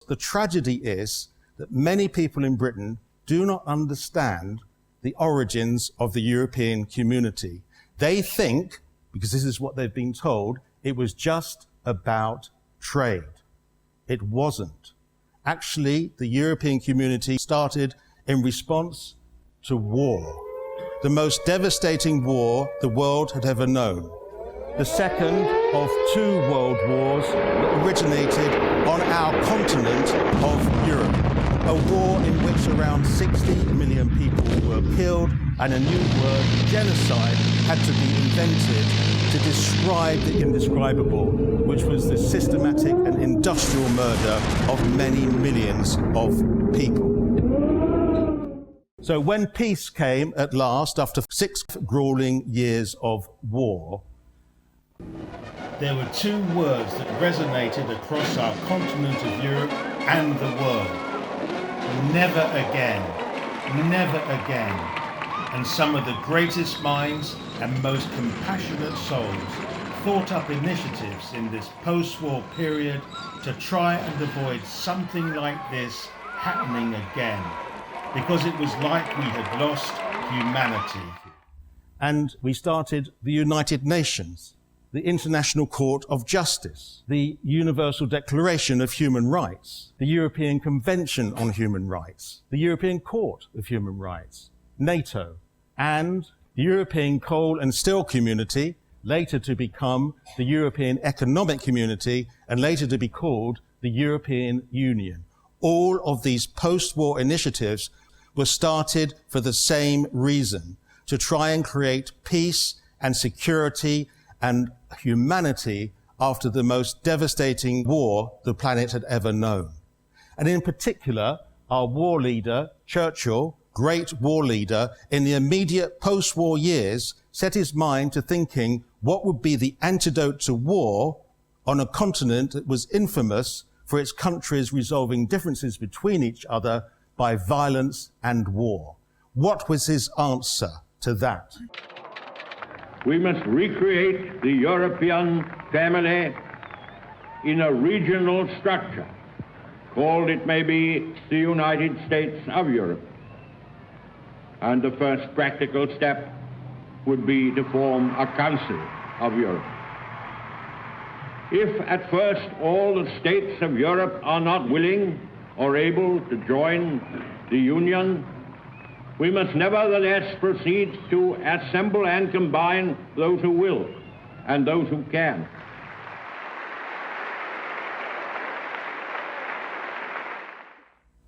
The tragedy is that many people in Britain do not understand the origins of the European community. They think, because this is what they've been told, it was just about trade. It wasn't. Actually, the European community started in response to war, the most devastating war the world had ever known. The second of two world wars that originated on our continent of Europe. A war in which around 60 million people were killed, and a new word, genocide, had to be invented to describe the indescribable, which was the systematic and industrial murder of many millions of people. So when peace came at last, after 6 grueling years of war, there were two words that resonated across our continent of Europe and the world. Never again, never again. And some of the greatest minds and most compassionate souls thought up initiatives in this post-war period to try and avoid something like this happening again, because it was like we had lost humanity. And we started the United Nations, the International Court of Justice, the Universal Declaration of Human Rights, the European Convention on Human Rights, the European Court of Human Rights, NATO, and the European Coal and Steel Community, later to become the European Economic Community, and later to be called the European Union. All of these post-war initiatives were started for the same reason, to try and create peace and security and humanity after the most devastating war the planet had ever known. And in particular, our war leader, Churchill, great war leader, in the immediate post-war years, set his mind to thinking what would be the antidote to war on a continent that was infamous for its countries resolving differences between each other by violence and war. What was his answer to that? We must recreate the European family in a regional structure, called, it may be, the United States of Europe. And the first practical step would be to form a Council of Europe. If at first all the states of Europe are not willing or able to join the Union, we must nevertheless proceed to assemble and combine those who will and those who can.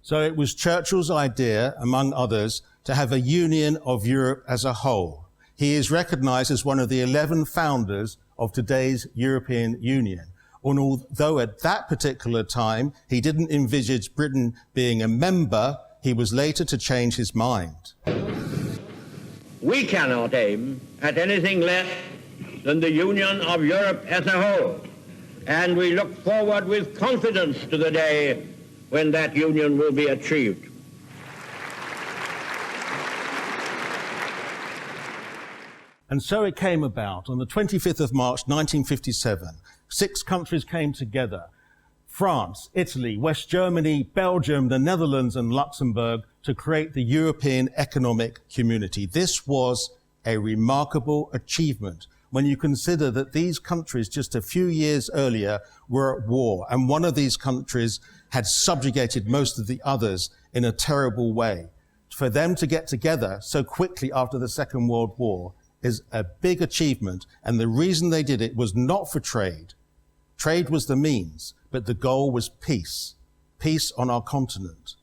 So it was Churchill's idea, among others, to have a union of Europe as a whole. He is recognized as one of the 11 founders of today's European Union. And although at that particular time he didn't envisage Britain being a member, he was later to change his mind. We cannot aim at anything less than the union of Europe as a whole, and we look forward with confidence to the day when that union will be achieved. And so it came about. On the 25th of March 1957, 6 countries came together: France, Italy, West Germany, Belgium, the Netherlands and Luxembourg, to create the European Economic Community. This was a remarkable achievement when you consider that these countries just a few years earlier were at war, and one of these countries had subjugated most of the others in a terrible way. For them to get together so quickly after the Second World War is a big achievement, and the reason they did it was not for trade. Trade was the means, but the goal was peace. Peace on our continent.